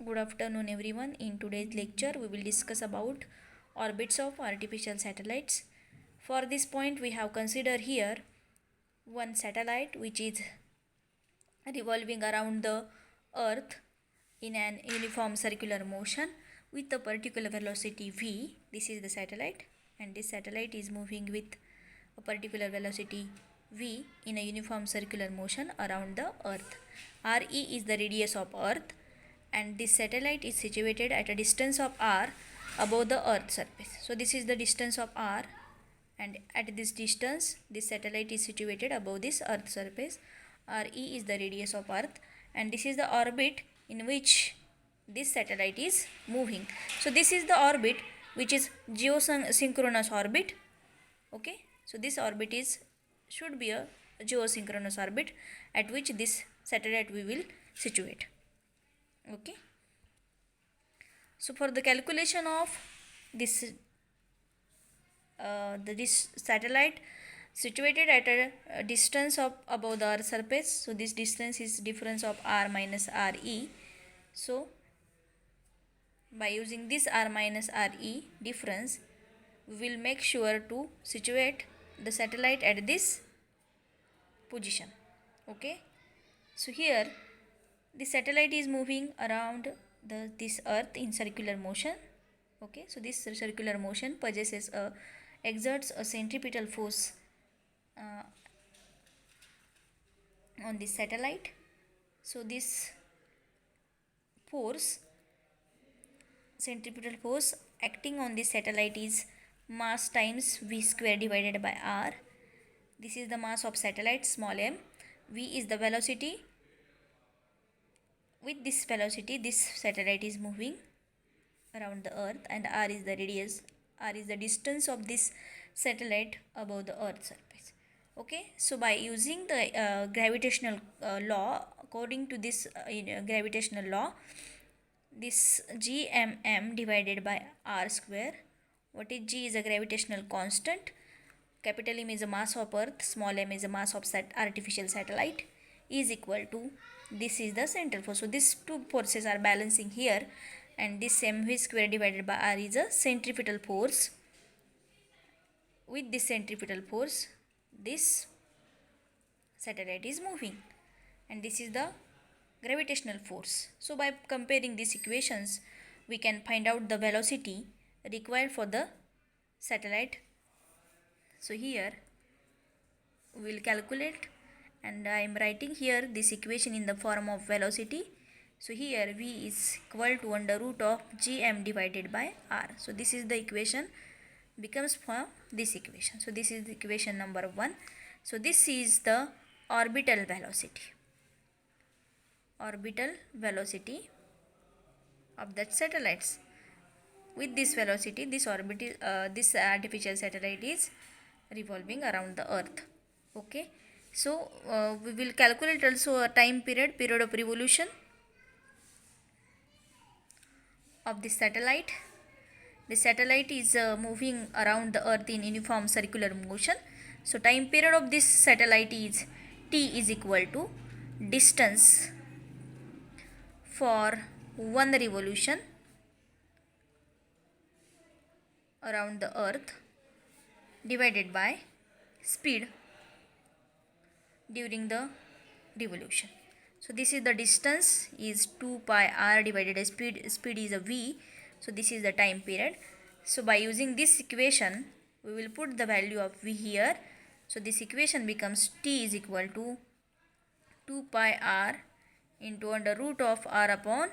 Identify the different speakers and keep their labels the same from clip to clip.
Speaker 1: Good afternoon everyone. In today's lecture we will discuss about orbits of artificial satellites. For this point we have considered here one satellite which is revolving around the earth in an uniform circular motion with a particular velocity v. This is the satellite, and this satellite is moving with a particular velocity v in a uniform circular motion around the earth. Re is the radius of earth, and this satellite is situated at a distance of r above the earth surface. So this is the distance of r, and at this distance this satellite is situated above this earth surface. Re is the radius of earth, and this is the orbit in which this satellite is moving. So this is the orbit which is geosynchronous orbit. Okay, so this orbit is should be a geosynchronous orbit at which this satellite we will situate. Okay, so for the calculation of this this satellite situated at a distance of above the earth surface, so this distance is difference of r minus re. So by using this r minus re difference, we will make sure to situate the satellite at this position. Okay, so here the satellite is moving around this earth in circular motion. Okay, so this circular motion exerts a centripetal force on this satellite. So this force, centripetal force acting on this satellite, is mass times v square divided by r. This is the mass of satellite, small m. V is the velocity. With this velocity this satellite is moving around the earth, and r is the radius. R is the distance of this satellite above the earth surface. Okay, so by using the gravitational law, according to this gravitational law, this gmm divided by r square. What is g? Is a gravitational constant. Capital M is a mass of earth, small m is a mass of artificial satellite, is equal to, this is the central force. So these two forces are balancing here, and this mv square divided by r is a centripetal force. With this centripetal force this satellite is moving, and this is the gravitational force. So by comparing these equations we can find out the velocity required for the satellite. So here we will calculate, and I am writing here this equation in the form of velocity. So here v is equal to under root of gm divided by r. So this is the equation becomes from this equation. So this is the equation number 1. So this is the orbital velocity of that satellites. With this velocity this artificial satellite is revolving around the earth. Okay, so we will calculate also a time period of revolution of this satellite. The satellite is moving around the earth in uniform circular motion. So time period of this satellite is t is equal to distance for one revolution around the earth divided by speed during the revolution. So this is the distance is 2 pi r divided by speed is a v. So this is the time period. So by using this equation we will put the value of v here. So this equation becomes t is equal to 2 pi r into under root of r upon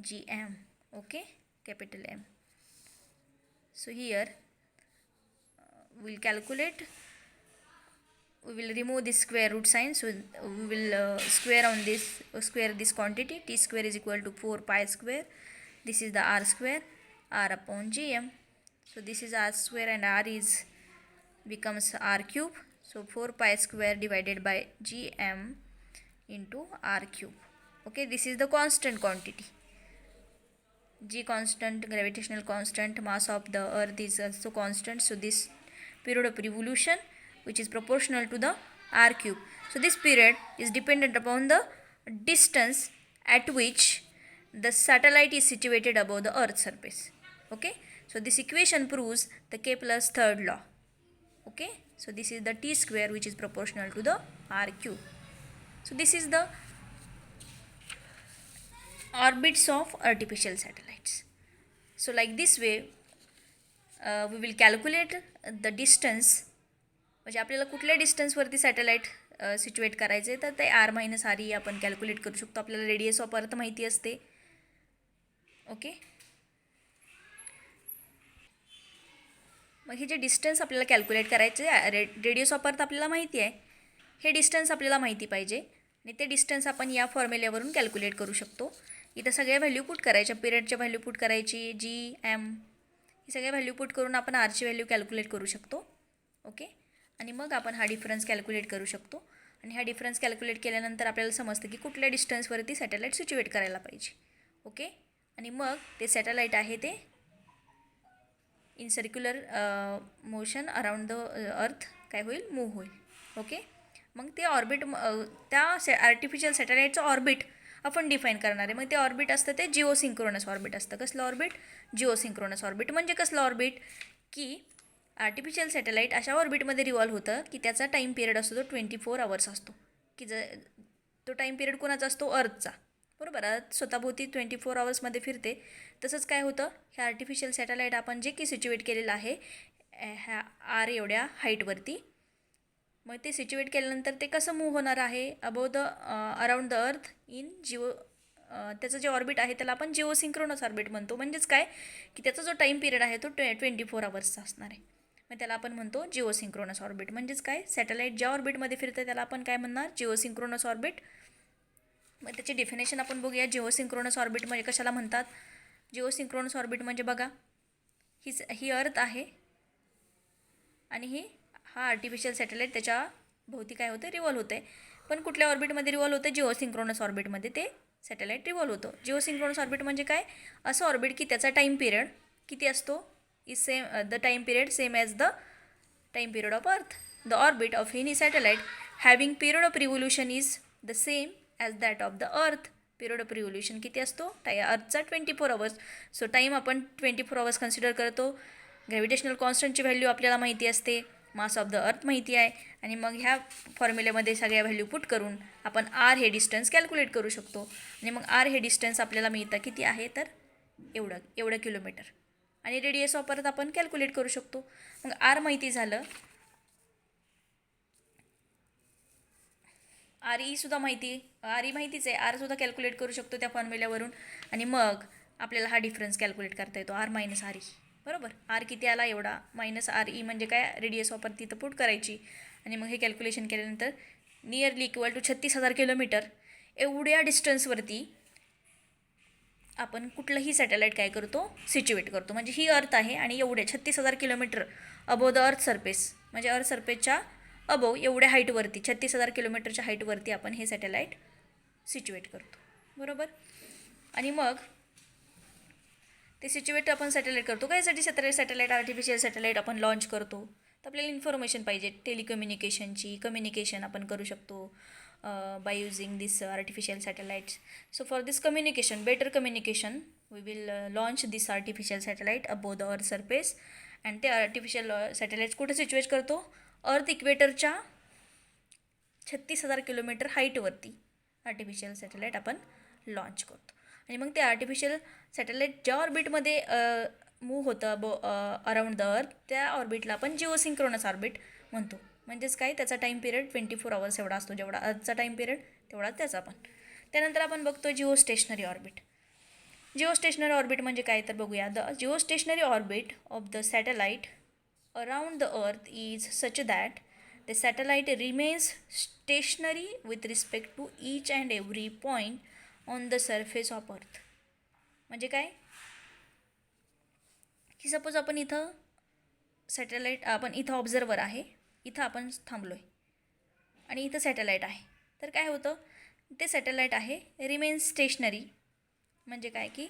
Speaker 1: gm. Okay, capital M. So here we will calculate, we will remove this square root sign. So we will square this quantity. T square is equal to 4 pi square. This is the r square, r upon gm. So this is r square, and r is becomes r cube. So 4 pi square divided by gm into r cube. Okay, this is the constant quantity. G constant, gravitational constant, mass of the earth is also constant. So this period of revolution which is proportional to the r cube. So this period is dependent upon the distance at which the satellite is situated above the earth's surface. Okay, so this equation proves the Kepler's third law. Okay, so this is the t square which is proportional to the r cube. So this is the orbits of artificial satellites. So like this way we will calculate the distance, म्हणजे आपल्याला कुठल्या डिस्टन्सवरती satellite सिच्युएट करायचे तर ते R minus R E आपण calculate करू शकतो. आपल्याला रेडियस ऑफ अर्थ माहिती असते. ओके, मग हे जे डिस्टन्स आपल्याला कॅल्क्युलेट करायचे रेडियस ऑफ अर्थ आपल्याला माहिती आहे, हे डिस्टन्स आपल्याला माहिती पाहिजे आणि ते डिस्टन्स आपण या फॉर्म्युल्यावरून कॅल्क्युलेट करू शकतो. इथं सगळ्या व्हॅल्यू पुट करायच्या, पिरियडच्या व्हॅल्यू पुट करायची, जी एम ही सगळ्या व्हॅल्यू पुट करून आपण आरची व्हॅल्यू कॅल्क्युलेट करू शकतो. ओके, आणि मग आपण हा डिफरन्स कॅल्क्युलेट करू शकतो आणि हा डिफरन्स कॅल्क्युलेट केल्यानंतर आपल्याला समजतं की कुठल्या डिस्टन्सवरती सॅटेलाईट सिच्युएट करायला पाहिजे. ओके, आणि मग ते सॅटेलाईट आहे ते in circular motion around the अर्थ काय होईल, मूव्ह होईल. ओके, मग ते ऑर्बिट त्या आर्टिफिशियल सॅटेलाईटचं ऑर्बिट आपण डिफाईन करणार आहे. मग ते ऑर्बिट असतं ते जिओसिंक्रोनस ऑर्बिट असतं. कसलं ऑर्बिट, जिओसिंक्रोनस ऑर्बिट. म्हणजे कसलं ऑर्बिट की आर्टिफिशियल सॅटेलाईट अशा ऑर्बिटमध्ये रिव्हॉल्व होतं की त्याचा टाईम पिरियड असतो तो 24 आवर्स असतो. की तो टाईम पिरियड कोणाचा असतो, अर्थचा. बरोबर, अर्थ स्वतःभोवती 24 आवर्समध्ये फिरते. तसंच काय होतं, हे आर्टिफिशियल सॅटेलाईट आपण जे की सिच्युएट केलेलं आहे ह्या आर एवढ्या हाईटवरती, मग ते सिच्युएट केल्यानंतर ते कसं मूव्ह होणार आहे, अबोव द अराउंड द अर्थ इन त्याचं जे ऑर्बिट आहे त्याला आपण जिओसिंक्रोनस ऑर्बिट म्हणतो. म्हणजेच काय की त्याचा जो टाईम पिरियड आहे तो 24 आवर्सचा असणार आहे. मग त्याला आपण म्हणतो जिओसिंक्रोनस ऑर्बिट. म्हणजेच काय, सॅटेलाईट ज्या ऑर्बिटमध्ये फिरतं त्याला आपण काय म्हणणार, जिओसिंक्रोनस ऑर्बिट. मग त्याची डेफिनेशन आपण बघूया. जिओसिंक्रोनस ऑर्बिट म्हणजे कशाला म्हणतात. जिओसिंक्रोनस ऑर्बिट म्हणजे बघा, ही अर्थ आहे आणि हा आर्टिफिशियल सॅटेलाईट त्याच्या भोवती काय होतं, रिव्हॉल्व होतं आहे. पण कुठल्या ऑर्बिटमध्ये रिव्हॉल्व होतं, जिओसिंक्रोनस ऑर्बिटमध्ये ते सॅटेलाईट रिव्हॉल्व होतो. जिओसिंक्रोनस ऑर्बिट म्हणजे काय, असं ऑर्बिट की त्याचा टाईम पिरियड किती असतो, is same the time period same as the time period of earth. The orbit of any satellite having period of revolution is the same as that of the earth. Period of revolution किती असतो, अर्थचा 24 hours. So time आपण 24 hours consider करतो. Gravitational कॉन्स्टंटची value आपल्याला माहिती असते, mass of the अर्थ माहिती आहे, आणि मग ह्या फॉर्म्युल्यामध्ये सगळ्या व्हॅल्यू पुट करून आपण आर हे डिस्टन्स कॅल्क्युलेट करू शकतो. आणि मग आर हे डिस्टन्स आपल्याला मिळतं किती आहे तर एवढं किलोमीटर. आणि रेडियस ऑफ अर्थ आपण कॅल्क्युलेट करू शकतो. मग आर माहिती झालं, आर ईसुद्धा माहितीच आहे. आरसुद्धा कॅल्क्युलेट करू शकतो त्या फॉर्म्युल्यावरून. आणि मग आपल्याला हा डिफरन्स कॅल्क्युलेट करता येतो, आर मायनस आर ई. बरोबर, आर किती आला एवढा, मायनस आर ई म्हणजे काय, रेडियस ऑफ अर्थ तिथं पुट करायची. आणि मग हे कॅल्क्युलेशन केल्यानंतर नियरली इक्वल टू 36,000 किलोमीटर एवढ्या डिस्टन्सवरती आपण कुठलंही सॅटेलाईट काय करतो, सिच्युएट करतो. म्हणजे ही अर्थ आहे आणि एवढ्या 36,000 kilometre above the earth surface, म्हणजे अर्थ सरफेसच्या अबोव एवढ्या हाईटवरती 36,000 किलोमीटरच्या हाईटवरती आपण हे सॅटेलाईट सिच्युएट करतो. बरोबर, आणि मग ते सिच्युएट आपण सॅटेलाईट करतो. कायसाठी सॅटेलाईट आर्टिफिशियल सॅटेलाईट आपण लॉन्च करतो, तर आपल्याला इन्फॉर्मेशन पाहिजे, टेलिकम्युनिकेशनची. कम्युनिकेशन आपण करू शकतो by using this artificial satellites. So for this communication, better communication, we will launch this artificial satellite above the earth surface. and ते artificial satellites कुठे सिच्युएट करतो, अर्थ इक्वेटरच्या 36,000 किलोमीटर हाईटवरती आर्टिफिशियल सॅटेलाईट आपण लॉन्च करतो. आणि मग ते आर्टिफिशियल सॅटेलाईट ज्या ऑर्बिटमध्ये मूव्ह होतं अराउंड द अर्थ, त्या ऑर्बिटला आपण जिओसिंक्रोनस ऑर्बिट म्हणतो. म्हणजेच काय, त्याचा टाईम पिरियड 24 आवर्स एवढा असतो, जेवढा अर्थचा टाईम पिरियड तेवढाच त्याचा पण. त्यानंतर आपण बघतो जिओस्टेशनरी ऑर्बिट. जिओस्टेशनरी ऑर्बिट म्हणजे काय तर बघूया. The geostationary orbit of the satellite around the earth is such that the satellite remains stationary with respect to each and every point on the surface of earth. म्हणजे काय की सपोज आपण इथं satellite, आपण इथं ऑब्झर्वर आहे, इथं आपण थांबलो आहे आणि इथं सॅटेलाईट आहे, तर काय होतं, ते सॅटेलाईट आहे रिमेन्स स्टेशनरी. म्हणजे काय की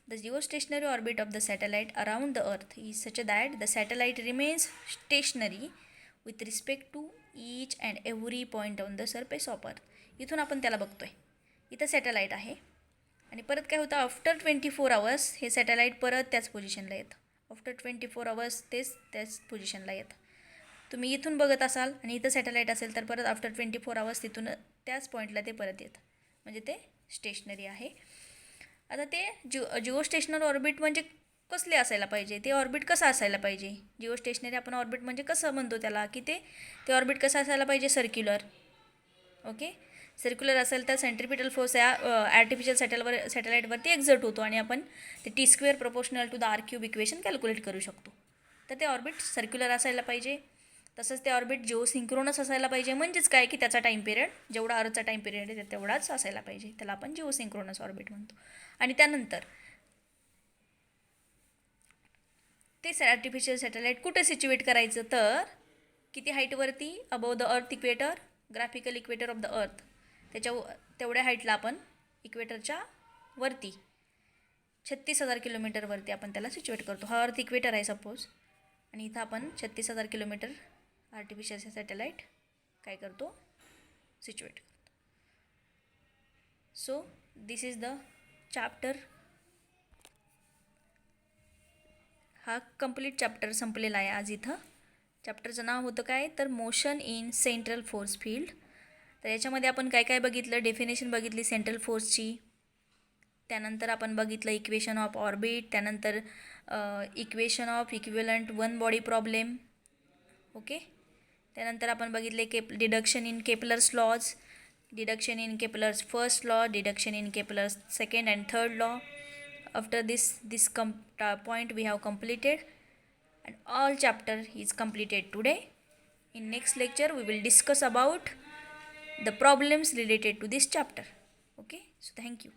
Speaker 1: the geostationary orbit of the satellite around the earth is such that the satellite remains stationary with respect to each and every point on the surface of earth. इथून आपण त्याला बघतो आहे, इथं सॅटेलाईट आहे आणि परत काय होतं, आफ्टर 24 आवर्स हे सॅटेलाईट परत त्याच पोझिशनला येतं. आफ्टर 24 आवर्स तेच त्याच पोझिशनला येतं. तुम्ही इथून बघत असाल आणि इथं सॅटेलाईट असेल तर परत आफ्टर 24 आवर्स तिथून त्याच पॉईंटला ते परत येतं, म्हणजे ते स्टेशनरी आहे. आता ते जिओ स्टेशनरी ऑर्बिट म्हणजे कसले असायला पाहिजे, ते ऑर्बिट कसं असायला पाहिजे. जिओ स्टेशनरी आपण ऑर्बिट म्हणजे कसं म्हणतो त्याला, की ते ऑर्बिट कसं असायला पाहिजे, सर्क्युलर. ओके, सर्क्युलर असेल तर सेंट्रिपिटल फोर्स या आर्टिफिशियल सॅटेलाईटवरती एक्झर्ट होतो आणि आपण ते T² proportional to the R³ equation calculate करू शकतो. तर ते ऑर्बिट सर्क्युलर असायला पाहिजे. तसंच ते ऑर्बिट जिओसिंक्रोनस असायला पाहिजे. म्हणजेच काय, की त्याचा टाईम पिरियड जेवढा अर्थचा टाईम पिरियड आहे तेवढाच असायला पाहिजे. त्याला आपण जिओसिंक्रोनस ऑर्बिट म्हणतो. आणि त्यानंतर ते आर्टिफिशियल सॅटेलाईट कुठे सिच्युएट करायचं, तर किती हाईटवरती, above the earth equator, graphical equator of the earth, तेवढ्या हाईटला आपण इक्वेटरच्या वरती 36,000 किलोमीटरवरती आपण त्याला सिच्युएट करतो. हा अर्थ इक्वेटर आहे सपोज, आणि इथं आपण 36,000 किलोमीटर आर्टिफिशियल सॅटेलाईट काय करतो, सिच्युएट करतो. So this is the chapter. हा कंप्लीट चॅप्टर संपलेला आहे आज इथं. चॅप्टरचं नाव होतं काय, तर motion in central force field. तर याच्यामध्ये आपण काय काय बघितलं, डेफिनेशन बघितली सेंट्रल फोर्सची, त्यानंतर आपण बघितलं इक्वेशन ऑफ ऑर्बिट, त्यानंतर equation of equivalent one body problem. Okay, त्यानंतर आपण बघितले deduction in Kepler's laws, deduction in Kepler's first law, deduction in Kepler's second and third law. After this point we have completed, and all chapter is completed today. In next lecture we will discuss about the problems related to this chapter. Okay, so thank you.